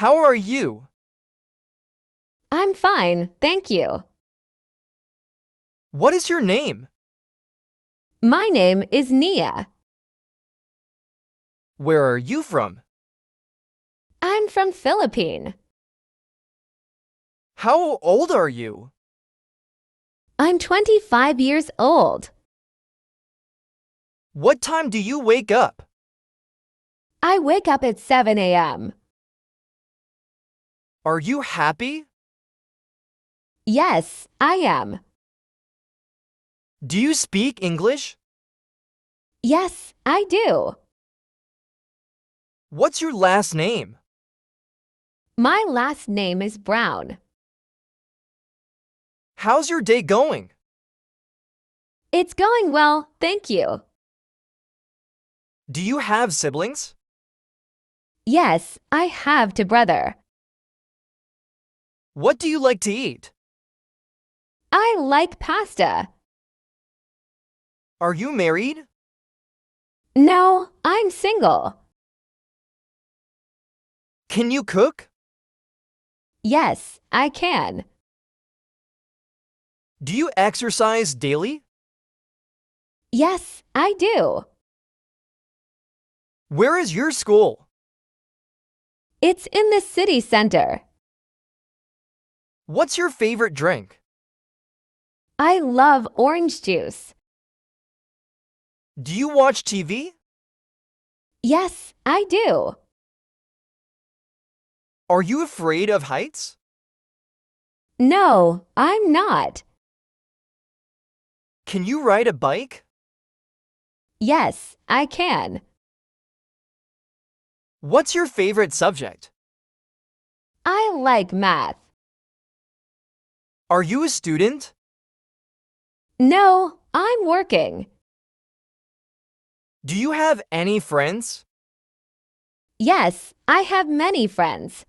How are you? I'm fine, thank you. What is your name? My name is Nia. Where are you from? I'm from Philippines. How old are you? I'm 25 years old. What time do you wake up? I wake up at 7 a.m. Are you happy? Yes, I am. Do you speak English? Yes, I do. What's your last name? My last name is Brown. How's your day going? It's going well, thank you. Do you have siblings? Yes, I have a brother. What do you like to eat? I like pasta. Are you married? No, I'm single. Can you cook? Yes, I can. Do you exercise daily? Yes, I do. Where is your school? It's in the city center. What's your favorite drink? I love orange juice. Do you watch TV? Yes, I do. Are you afraid of heights? No, I'm not. Can you ride a bike? Yes, I can. What's your favorite subject? I like math. Are you a student? No, I'm working. Do you have any friends? Yes, I have many friends.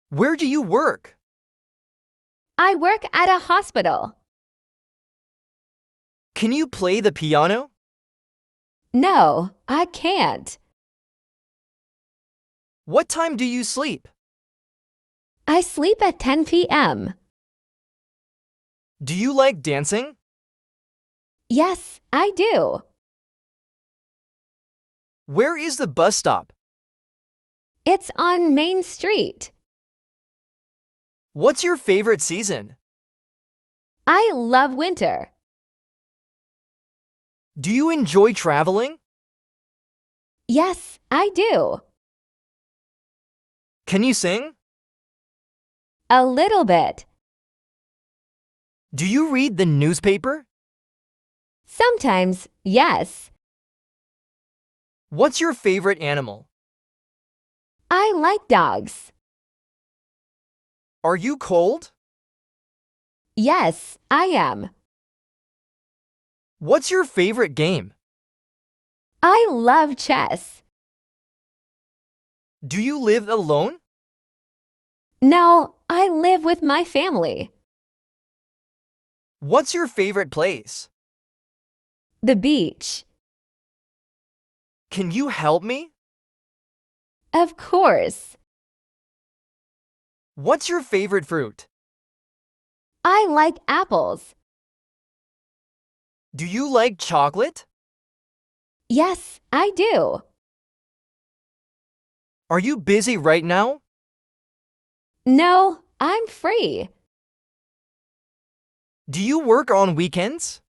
Where do you work? I work at a hospital. Can you play the piano? No, I can't. What time do you sleep? I sleep at 10 p.m. Do you like dancing? Yes, I do. Where is the bus stop? It's on Main Street. What's your favorite season? I love winter. Do you enjoy traveling? Yes, I do. Can you sing? A little bit. Do you read the newspaper? Sometimes, yes. What's your favorite animal? I like dogs. Are you cold? Yes, I am. What's your favorite game? I love chess. Do you live alone? No, I live with my family. What's your favorite place? The beach. Can you help me? Of course. What's your favorite fruit? I like apples. Do you like chocolate? Yes, I do. Are you busy right now? No, I'm free. Do you work on weekends?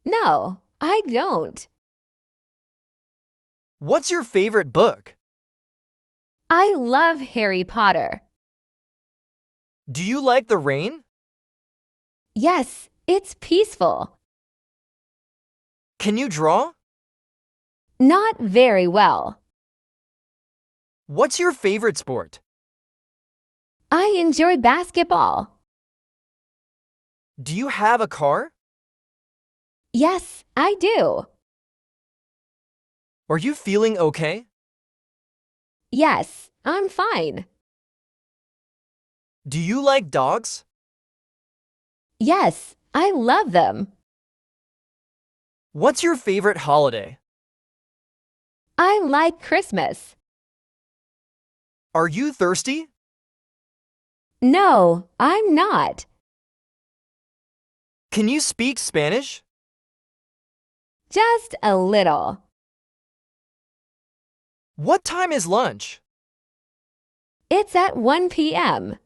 No, I don't. What's your favorite book? I love Harry Potter. Do you like the rain? Yes, it's peaceful. Can you draw? Not very well. What's your favorite sport? I enjoy basketball. Do you have a car? Yes, I do. Are you feeling okay? Yes, I'm fine. Do you like dogs? Yes, I love them. What's your favorite holiday? I like Christmas. Are you thirsty? No, I'm not. Can you speak Spanish? Just a little. What time is lunch? It's at 1 p.m.